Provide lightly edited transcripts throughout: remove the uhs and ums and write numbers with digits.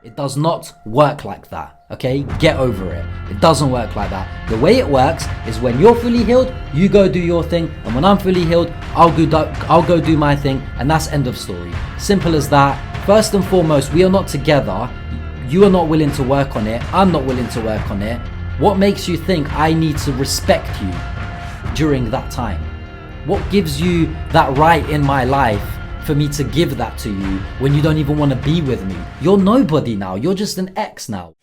It does not work like that, okay? Get over it. It doesn't work like that. The way it works is when you're fully healed, you go do your thing, and when I'm fully healed, I'll go do my thing, and that's end of story. Simple as that. First and foremost, we are not together. You are not willing to work on it. I'm not willing to work on it. What makes you think I need to respect you during that time? What gives you that right in my life for me to give that to you when you don't even want to be with me? You're nobody now. You're just an ex now.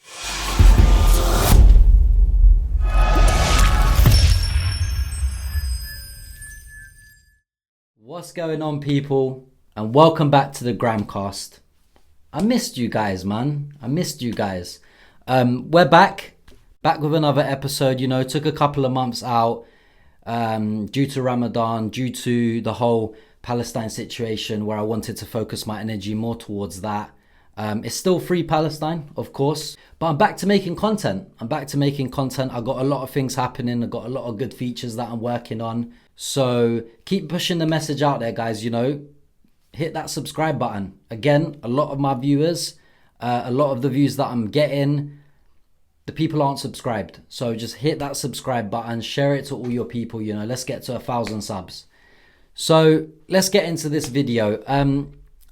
What's going on, people? And welcome back to the Gramcast. I missed you guys, man. I missed you guys. We're back with another episode. Took a couple of months out due to Ramadan, due to the whole Palestine situation, where I wanted to focus my energy more towards that. It's still free Palestine, of course, but I'm back to making content. I got a lot of things happening. I got a lot of good features that I'm working on. So keep pushing the message out there, guys. Hit that subscribe button. Again, a lot of my viewers, a lot of the views that I'm getting, the people aren't subscribed. So just hit that subscribe button, share it to all your people. Let's get to 1,000 subs. So let's get into this video.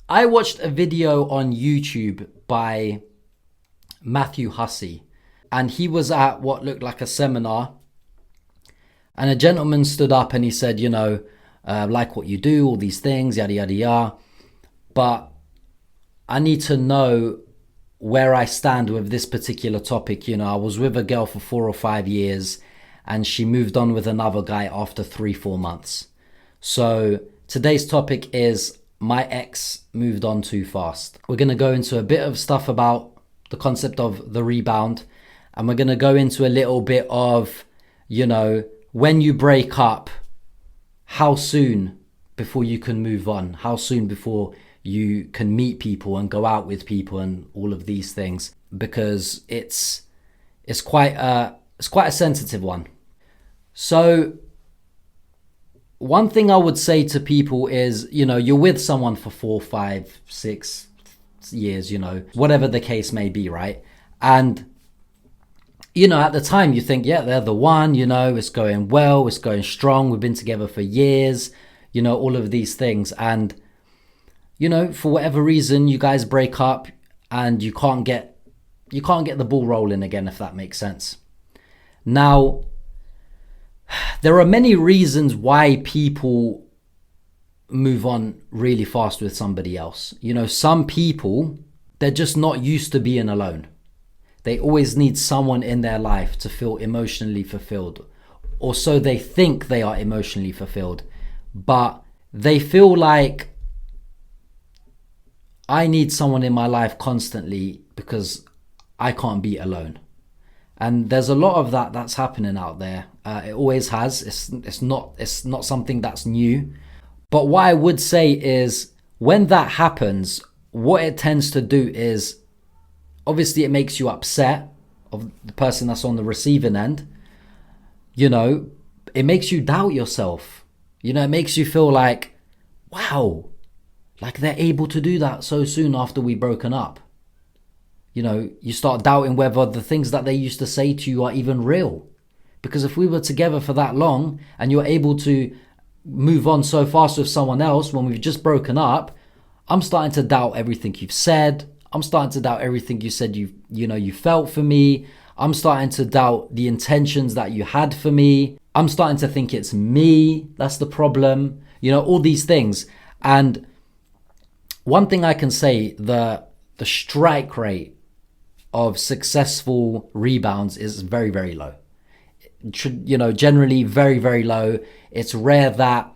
I watched a video on YouTube by Matthew Hussey, and he was at what looked like a seminar, and a gentleman stood up and he said, like what you do, all these things, yada, yada, yada. But I need to know where I stand with this particular topic. I was with a girl for 4 or 5 years and she moved on with another guy after 3-4 months. So today's topic is my ex moved on too fast. We're going to go into a bit of stuff about the concept of the rebound. And we're going to go into a little bit of, when you break up, how soon before you can move on? How soon before you can meet people and go out with people and all of these things? Because it's quite a sensitive one. So one thing I would say to people is, you're with someone for 4, 5, 6 years, whatever the case may be, right? And, at the time you think, yeah, they're the one, it's going well, it's going strong, we've been together for years, all of these things. And, for whatever reason, you guys break up and you can't get the ball rolling again, if that makes sense. Now, there are many reasons why people move on really fast with somebody else. Some people, they're just not used to being alone. They always need someone in their life to feel emotionally fulfilled, or so they think they are emotionally fulfilled. But they feel like, I need someone in my life constantly because I can't be alone. And there's a lot of that's happening out there. It always has. It's not something that's new. But what I would say is, when that happens, what it tends to do is, obviously it makes you upset of the person that's on the receiving end. It makes you doubt yourself. It makes you feel like, wow, like they're able to do that so soon after we've broken up. You start doubting whether the things that they used to say to you are even real. Because if we were together for that long and you're able to move on so fast with someone else when we've just broken up, I'm starting to doubt everything you've said. I'm starting to doubt everything you said you felt for me. I'm starting to doubt the intentions that you had for me. I'm starting to think it's me that's the problem. All these things. And one thing I can say, the strike rate of successful rebounds is very, very low. Generally very, very low. It's rare that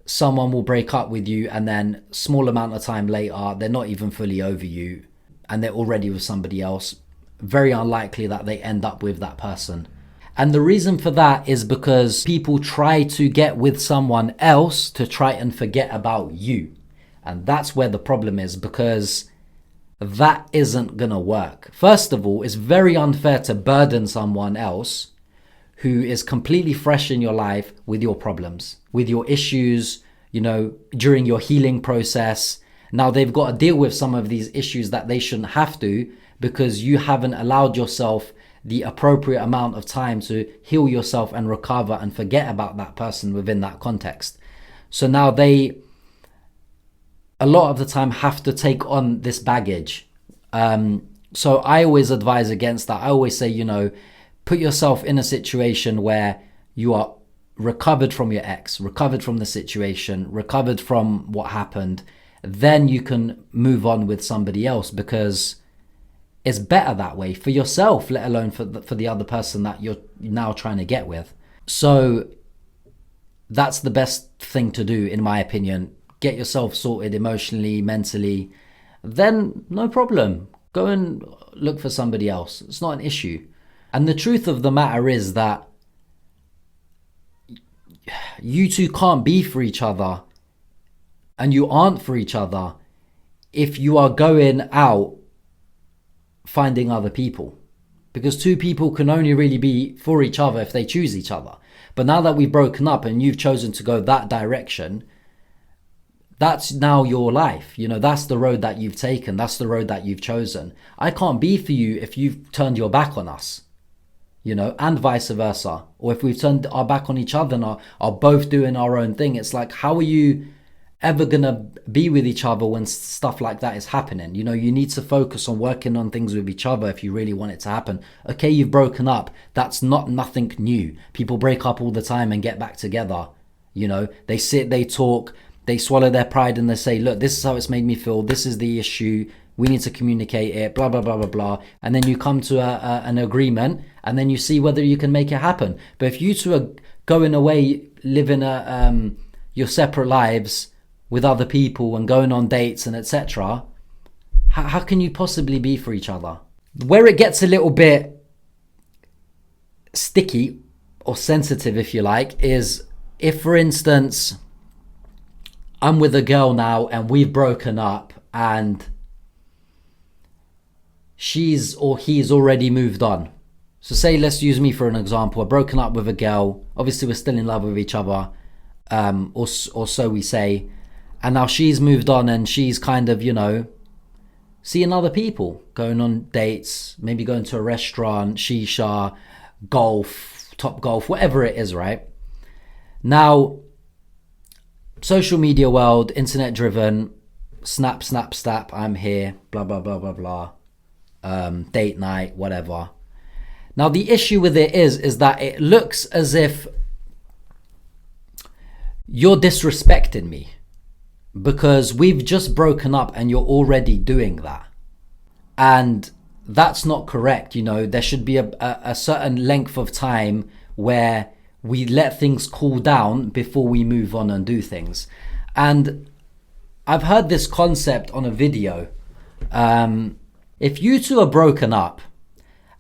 someone will break up with you and then small amount of time later, they're not even fully over you and they're already with somebody else. Very unlikely that they end up with that person. And the reason for that is because people try to get with someone else to try and forget about you. And that's where the problem is, because that isn't gonna work. First of all, it's very unfair to burden someone else who is completely fresh in your life with your problems, with your issues, during your healing process. Now they've got to deal with some of these issues that they shouldn't have to, because you haven't allowed yourself the appropriate amount of time to heal yourself and recover and forget about that person within that context. So now they, a lot of the time, have to take on this baggage. So I always advise against that. I always say, put yourself in a situation where you are recovered from your ex, recovered from the situation, recovered from what happened. Then you can move on with somebody else, because it's better that way for yourself, let alone for the other person that you're now trying to get with. So that's the best thing to do, in my opinion. Get yourself sorted emotionally, mentally, then no problem. Go and look for somebody else. It's not an issue. And the truth of the matter is that you two can't be for each other, and you aren't for each other if you are going out finding other people. Because two people can only really be for each other if they choose each other. But now that we've broken up and you've chosen to go that direction, that's now your life. That's the road that you've taken. That's the road that you've chosen. I can't be for you if you've turned your back on us, and vice versa. Or if we've turned our back on each other and are both doing our own thing. It's like, how are you ever going to be with each other when stuff like that is happening? You need to focus on working on things with each other if you really want it to happen. Okay, you've broken up. That's nothing new. People break up all the time and get back together. They sit, they talk, they swallow their pride, and they say, look, this is how it's made me feel. This is the issue. We need to communicate it, blah, blah, blah, blah, blah. And then you come to an agreement, and then you see whether you can make it happen. But if you two are going away, living your separate lives with other people and going on dates and etc., how can you possibly be for each other? Where it gets a little bit sticky or sensitive, if you like, is if, for instance, I'm with a girl now and we've broken up and she's or he's already moved on. So say, let's use me for an example. I've broken up with a girl. Obviously, we're still in love with each other, or so we say. And now she's moved on and she's kind of, seeing other people, going on dates, maybe going to a restaurant, shisha, golf, top golf, whatever it is, right? Now, social media world, internet driven, snap, I'm here, blah, blah, blah, blah, blah. Date night, whatever. Now, the issue with it is that it looks as if you're disrespecting me, because we've just broken up and you're already doing that. And that's not correct. There should be a certain length of time where we let things cool down before we move on and do things. And I've heard this concept on a video. If you two are broken up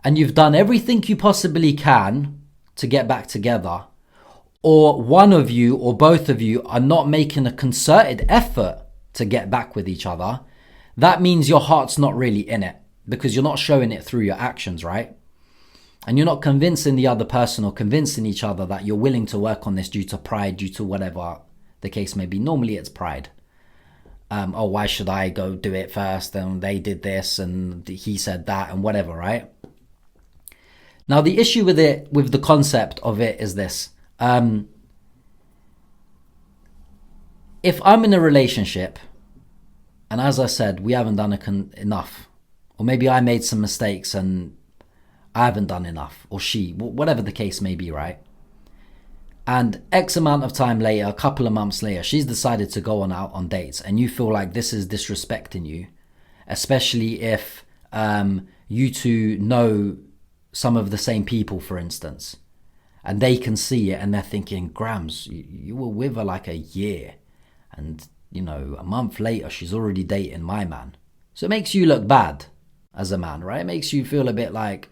and you've done everything you possibly can to get back together, or one of you or both of you are not making a concerted effort to get back with each other, that means your heart's not really in it, because you're not showing it through your actions, right? And you're not convincing the other person or convincing each other that you're willing to work on this due to pride, due to whatever the case may be. Normally it's pride. Why should I go do it first? And they did this and he said that and whatever, right? Now, the issue with it, with the concept of it, is this. If I'm in a relationship and, as I said, we haven't done enough, or maybe I made some mistakes and I haven't done enough, or she, whatever the case may be, right? And X amount of time later, a couple of months later, she's decided to go out on dates, and you feel like this is disrespecting you, especially if you two know some of the same people, for instance, and they can see it and they're thinking, Grams, you were with her like a year, and a month later she's already dating my man. So it makes you look bad as a man, right? It makes you feel a bit like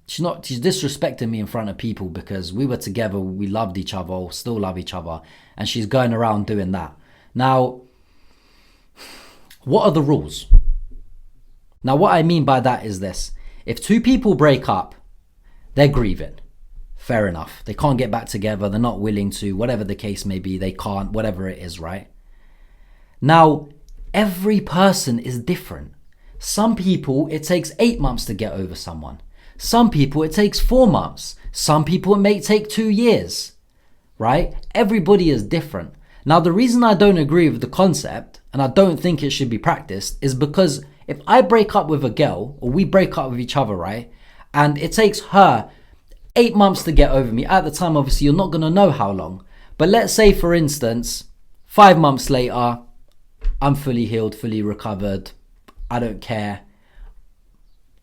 she's disrespecting me in front of people because we were together, we loved each other, or still love each other, and she's going around doing that. Now, what are the rules? Now, what I mean by that is this. If two people break up, they're grieving. Fair enough. They can't get back together. They're not willing to, whatever the case may be. They can't, whatever it is, right? Now, Every person is different. Some people, it takes 8 months to get over someone. Some people, it takes 4 months. Some people, it may take 2 years, right? Everybody is different. Now, the reason I don't agree with the concept, and I don't think it should be practiced, is because if I break up with a girl, or we break up with each other, right? And it takes her 8 months to get over me. At the time, obviously, you're not going to know how long. But let's say, for instance, 5 months later, I'm fully healed, fully recovered. I don't care.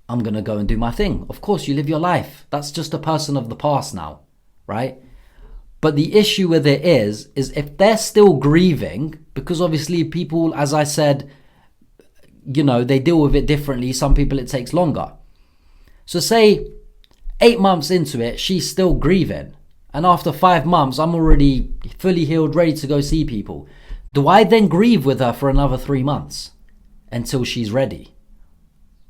I'm going to go and do my thing. Of course, you live your life. That's just a person of the past now, right? But the issue with it is if they're still grieving, because obviously people, as I said, you know, they deal with it differently. Some people, it takes longer. So say 8 months into it, she's still grieving. And after 5 months, I'm already fully healed, ready to go see people. Do I then grieve with her for another 3 months until she's ready?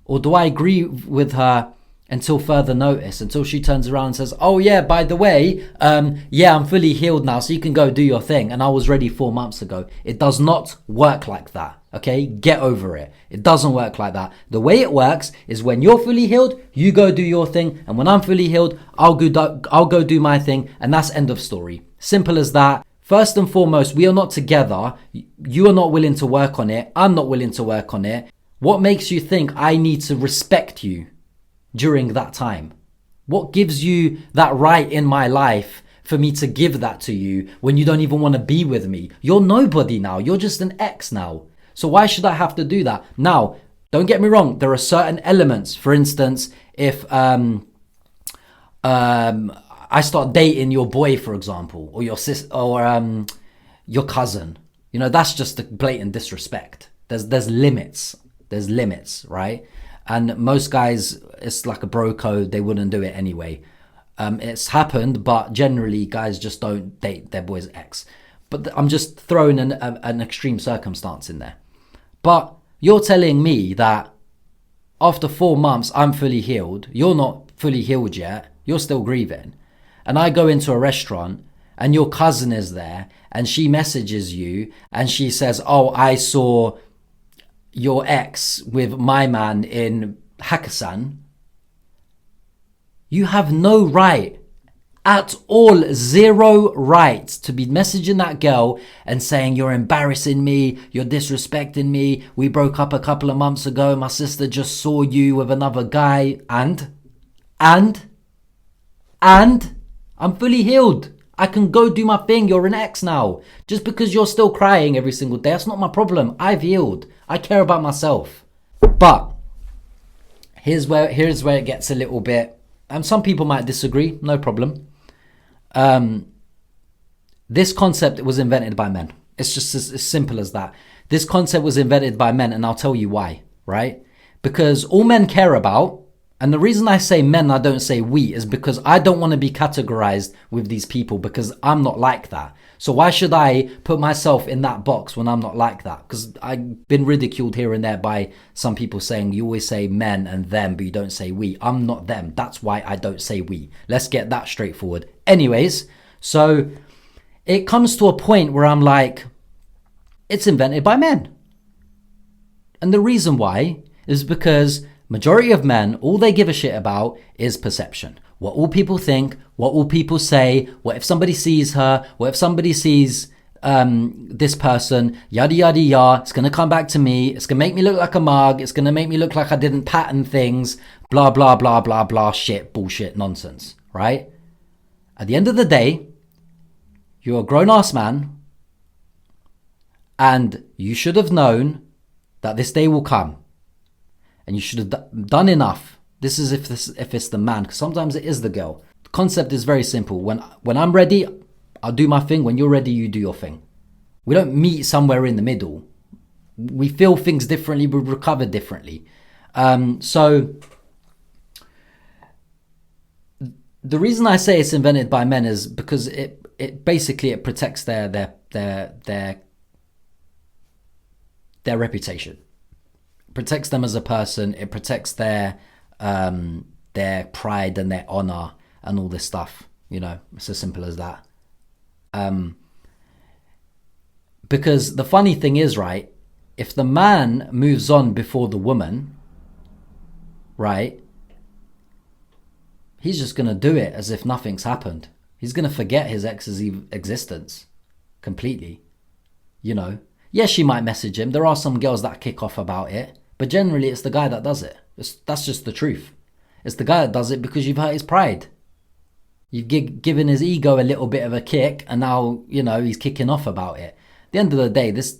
Or do I grieve with her until further notice, until she turns around and says, oh yeah, by the way, yeah, I'm fully healed now, so you can go do your thing. And I was ready 4 months ago. It does not work like that, okay? Get over it. It doesn't work like that. The way it works is when you're fully healed, you go do your thing. And when I'm fully healed, I'll go do my thing. And that's end of story. Simple as that. First and foremost, we are not together. You are not willing to work on it. I'm not willing to work on it. What makes you think I need to respect you during that time? What gives you that right in my life for me to give that to you when you don't even want to be with me? You're nobody now. You're just an ex now. So why should I have to do that? Now, don't get me wrong. There are certain elements. For instance, if I start dating your boy, for example, or your sister, or your cousin, you know, that's just a blatant disrespect. There's limits. There's limits, right? And most guys, it's like a bro code. They wouldn't do it anyway. It's happened, but generally guys just don't date their boy's ex. But I'm just throwing an extreme circumstance in there. But you're telling me that after 4 months, I'm fully healed. You're not fully healed yet. You're still grieving. And I go into a restaurant and your cousin is there and she messages you and she says, oh, I saw your ex with my man in Hakkasan. You have no right at all, zero right to be messaging that girl and saying you're embarrassing me, you're disrespecting me, we broke up a couple of months ago, my sister just saw you with another guy, and I'm fully healed. I can go do my thing. You're an ex now. Just because you're still crying every single day, that's not my problem. I've healed. I care about myself. But here's where it gets a little bit, and some people might disagree, no problem. This concept was invented by men. It's just as simple as that. This concept was invented by men, and I'll tell you why, right? Because all men care about, and the reason I say men, I don't say we, is because I don't want to be categorized with these people because I'm not like that. So why should I put myself in that box when I'm not like that? Because I've been ridiculed here and there by some people saying you always say men and them, but you don't say we. I'm not them. That's why I don't say we. Let's get that straightforward. Anyways, so it comes to a point where I'm like, it's invented by men. And the reason why is because majority of men, all they give a shit about is perception. What will people think? What will people say? What if somebody sees her? What if somebody sees this person? Yada, yada, yada. It's going to come back to me. It's going to make me look like a mug. It's going to make me look like I didn't pattern things. Blah, blah, blah, blah, blah. Shit, bullshit, nonsense. Right? At the end of the day, you're a grown-ass man. And you should have known that this day will come. And you should have done enough. This is if it's the man, because sometimes it is the girl. The concept is very simple. When I'm ready, I'll do my thing. When you're ready, you do your thing. We don't meet somewhere in the middle. We feel things differently. We recover differently. So the reason I say it's invented by men is because it basically protects their reputation. Protects them as a person. It protects their pride and their honor and all this stuff. You know, it's as simple as that. Because the funny thing is, right, if the man moves on before the woman, right, he's just going to do it as if nothing's happened. He's going to forget his ex's existence completely. You know, yes, she might message him. There are some girls that kick off about it, but generally it's the guy that does it. That's just the truth. It's the guy that does it because you've hurt his pride. You've given his ego a little bit of a kick, and now, you know, he's kicking off about it. At the end of the day, this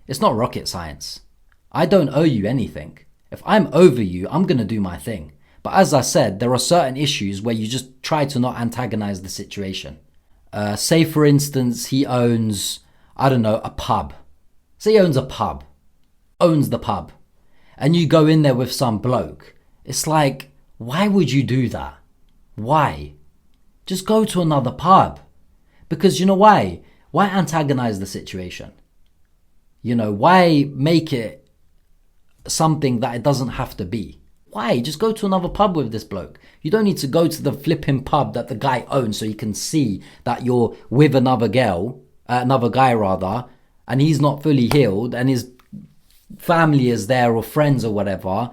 it's not rocket science. I don't owe you anything. If I'm over you, I'm going to do my thing. But as I said, there are certain issues where you just try to not antagonize the situation. Say, for instance, he owns, I don't know, a pub. Say he owns a pub. Owns the pub. And you go in there with some bloke. It's like, why would you do that? Why? Just go to another pub. Because you know why? Why antagonize the situation? You know, why make it something that it doesn't have to be? Why? Just go to another pub with this bloke. You don't need to go to the flipping pub that the guy owns so you can see that you're with another guy rather, and he's not fully healed and his family is there or friends or whatever.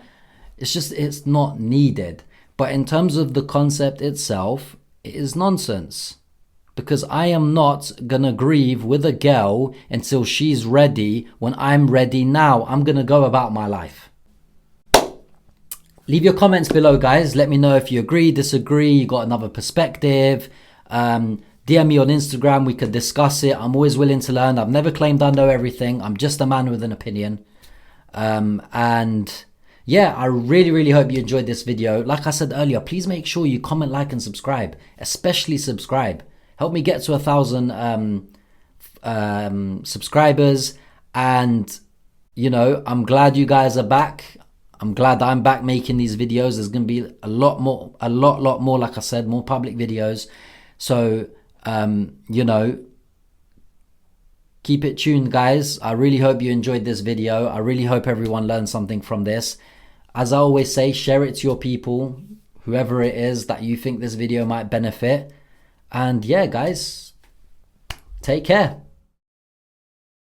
It's not needed. But in terms of the concept itself, it is nonsense. Because I am not gonna grieve with a girl until she's ready when I'm ready now. I'm gonna go about my life. Leave your comments below, guys. Let me know if you agree, disagree, you got another perspective. DM me on Instagram, we could discuss it. I'm always willing to learn. I've never claimed I know everything. I'm just a man with an opinion. And yeah, I really, really hope you enjoyed this video. Like I said earlier, please make sure you comment, like, and subscribe. Especially subscribe. Help me get to 1,000 subscribers. And, you know, I'm glad you guys are back. I'm glad I'm back making these videos. There's going to be a lot more, like I said, more public videos. So, you know, keep it tuned, guys. I really hope you enjoyed this video. I really hope everyone learned something from this. As I always say, share it to your people, whoever it is that you think this video might benefit. And yeah, guys, take care.